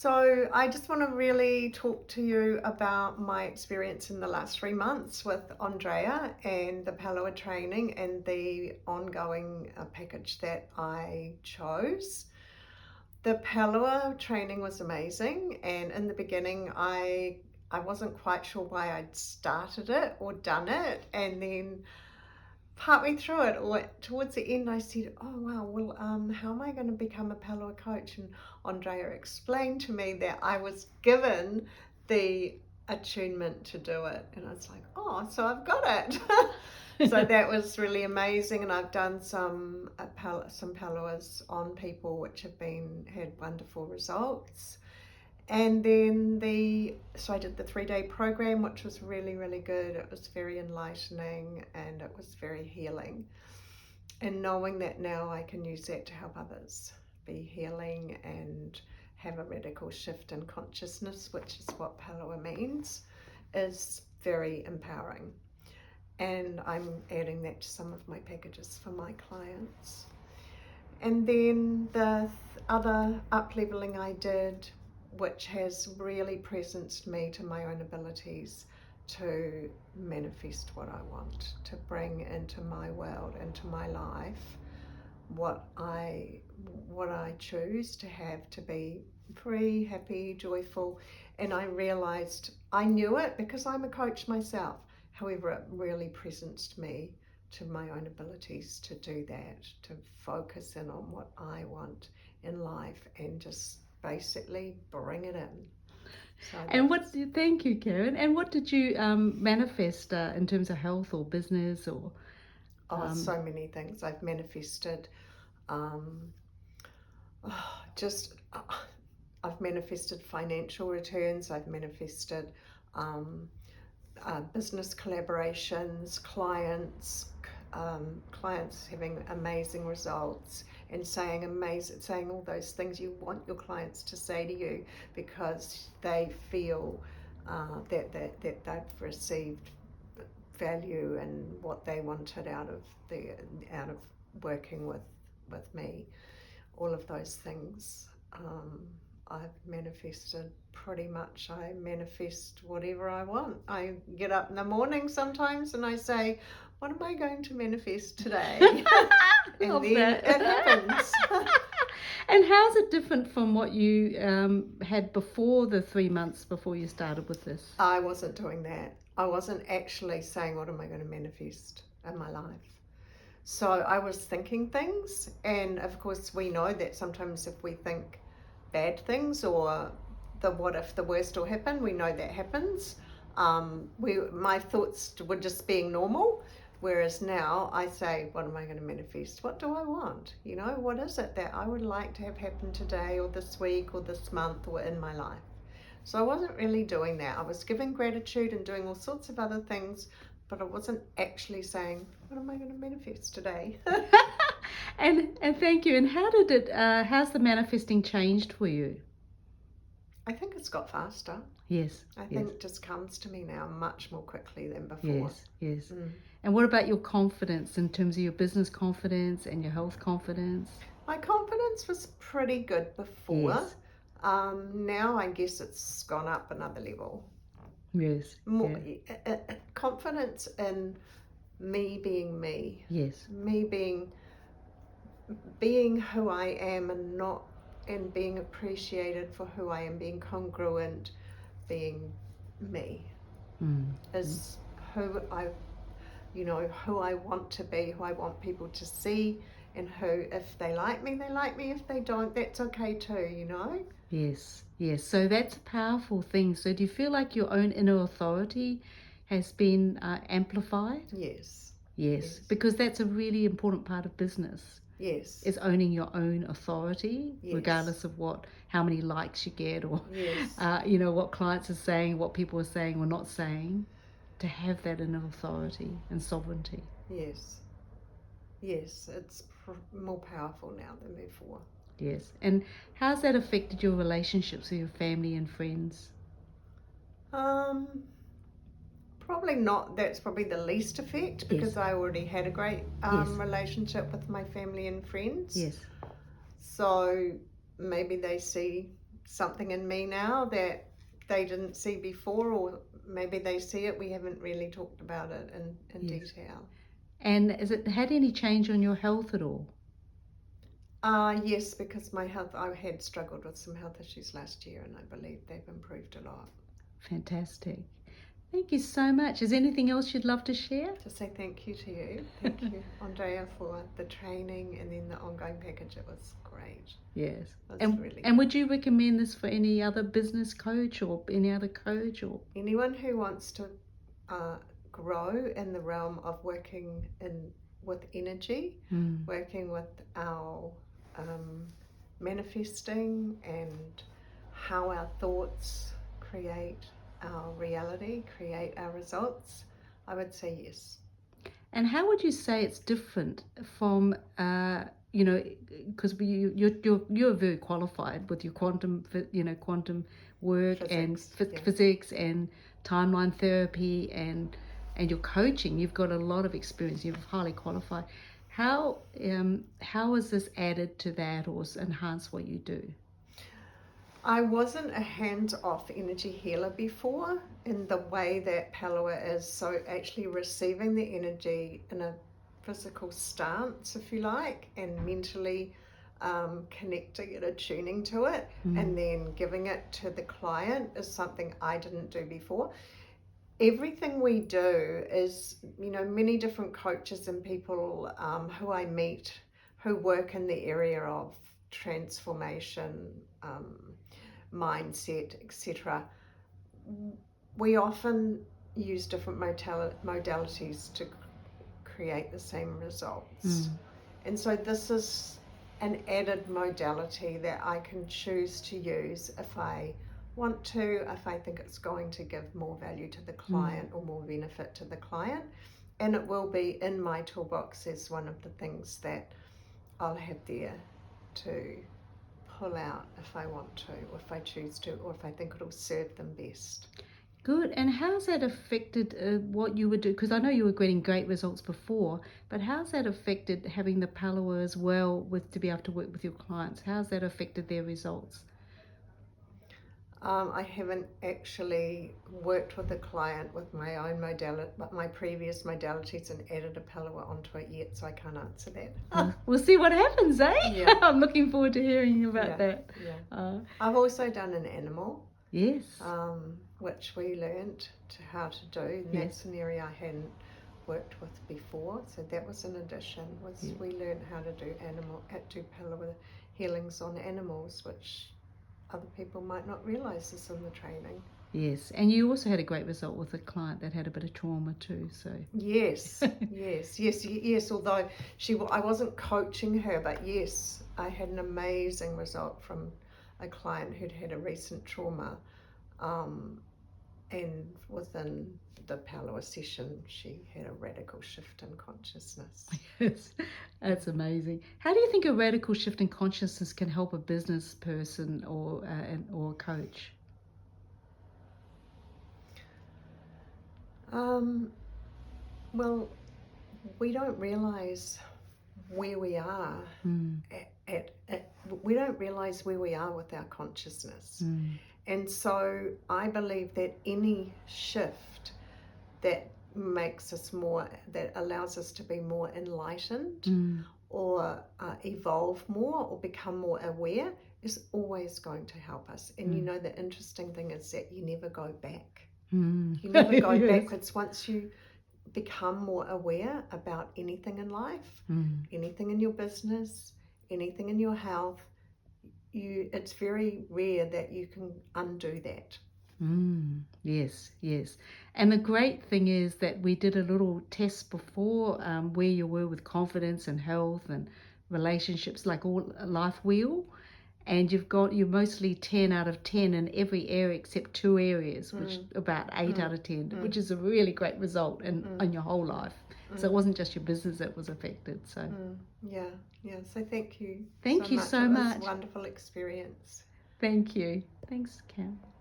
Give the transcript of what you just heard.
So I just want to really talk to you about my experience in the last 3 months with Andrea and the Palua training and the ongoing package that I chose. The Palua training was amazing, and in the beginning I wasn't quite sure why I'd started it or done it, and then partway through it, or towards the end, I said, "Oh wow, well, how am I going to become a Palua coach?" And Andrea explained to me that I was given the attunement to do it, and I was like, "Oh, so I've got it." So that was really amazing, and I've done some Paluas on people, which have had wonderful results. And then so I did the 3-day program, which was really, really good. It was very enlightening and it was very healing. And knowing that now I can use that to help others be healing and have a radical shift in consciousness, which is what Palua means, is very empowering. And I'm adding that to some of my packages for my clients. And then the other up-leveling I did, which has really presenced me to my own abilities to manifest what I want, to bring into my world, into my life, what I choose to have, to be free, happy, joyful. And I realized I knew it because I'm a coach myself. However, it really presenced me to my own abilities to do that, to focus in on what I want in life and just basically bring it in. So And thank you, Karen. And what did you manifest in terms of health or business or? so many things I've manifested. Um, just I've manifested financial returns. I've manifested business collaborations, clients having amazing results, and saying all those things you want your clients to say to you because they feel that they've received value and what they wanted out of working with me. All of those things. I've manifested pretty much. I manifest whatever I want. I get up in the morning sometimes and I say, what am I going to manifest today? And Love then that. it happens. And how's it different from what you had before the 3 months before you started with this? I wasn't doing that. I wasn't actually saying, what am I going to manifest in my life? So I was thinking things, and of course we know that sometimes if we think bad things or what if the worst will happen, we know that happens. My thoughts were just being normal, whereas now I say, what am I going to manifest? What do I want? What is it that I would like to have happen today or this week or this month or in my life? So I wasn't really doing that. I was giving gratitude and doing all sorts of other things, but I wasn't actually saying, what am I going to manifest today? And thank you. And how's the manifesting changed for you? I think it's got faster. Yes. I think it just comes to me now much more quickly than before. Yes. And what about your confidence in terms of your business confidence and your health confidence? My confidence was pretty good before. Yes. Now I guess it's gone up another level. Yes. More confidence in me being me. Yes. Me being who I am and being appreciated for who I am, being congruent, being me is who I want to be, who I want people to see, and who, if they like me, they like me. If they don't, that's okay too, Yes. So that's a powerful thing. So do you feel like your own inner authority has been amplified? Yes, because that's a really important part of business. Yes. Is owning your own authority, regardless of how many likes you get or, what clients are saying, what people are saying or not saying, to have that inner authority and sovereignty. Yes, it's more powerful now than before. Yes, and how's that affected your relationships with your family and friends? Probably not. That's probably the least effect because I already had a great relationship with my family and friends. Yes. So maybe they see something in me now that they didn't see before, or maybe they see it. We haven't really talked about it in detail. And has it had any change on your health at all? Yes, because my health, I had struggled with some health issues last year, and I believe they've improved a lot. Fantastic. Thank you so much. Is there anything else you'd love to share? To say thank you to you. Thank you, Andrea, for the training and then the ongoing package. It was great. Yes. It was really and would you recommend this for any other business coach or any other coach? Or anyone who wants to grow in the realm of working with energy, working with our manifesting and how our thoughts create our reality, create our results, I would say yes. And how would you say it's different from, because you're very qualified with your quantum work, Physics, and physics and timeline therapy and your coaching. You've got a lot of experience. You're highly qualified. How is this added to that or enhance what you do? I wasn't a hands-off energy healer before in the way that Palawa is. So actually receiving the energy in a physical stance, if you like, and mentally connecting and attuning to it, and then giving it to the client is something I didn't do before. Everything we do is, many different coaches and people who I meet who work in the area of transformation, mindset, etc. We often use different modalities to create the same results. And so this is an added modality that I can choose to use if I want to, if I think it's going to give more value to the client or more benefit to the client. And it will be in my toolbox as one of the things that I'll have there to pull out if I want to, or if I choose to, or if I think it'll serve them best. Good. And how's that affected what you would do? Because I know you were getting great results before, but how's that affected having the Palawa as well to be able to work with your clients? How's that affected their results? I haven't actually worked with a client with my own modality, but my previous modalities, and added a Palawa onto it yet, so I can't answer that. We'll see what happens, eh? Yeah. I'm looking forward to hearing about that. Yeah. I've also done an animal. Yes. Which we learned how to do, and that's an area I hadn't worked with before. So that was an addition. We learned how to do Palawa healings on animals, which other people might not realise is in the training. Yes, and you also had a great result with a client that had a bit of trauma too. So yes. Although I wasn't coaching her, but yes, I had an amazing result from a client who'd had a recent trauma, and within the Palawa session, she had a radical shift in consciousness. Yes, that's amazing. How do you think a radical shift in consciousness can help a business person or a coach? Well, we don't realise where we are we don't realise where we are with our consciousness. And so I believe that any shift that makes us that allows us to be more enlightened or evolve more or become more aware is always going to help us. And the interesting thing is that you never go back. You never go backwards. Once you become more aware about anything in life, anything in your business, anything in your health, it's very rare that you can undo that. Yes. And the great thing is that we did a little test before where you were with confidence and health and relationships, like all life wheel. And you're mostly 10 out of 10 in every area except 2 areas, which about 8 out of 10, which is a really great result in your whole life. So it wasn't just your business that was affected. So yeah. So thank you. Thank you so much. It was a wonderful experience. Thank you. Thanks, Cam.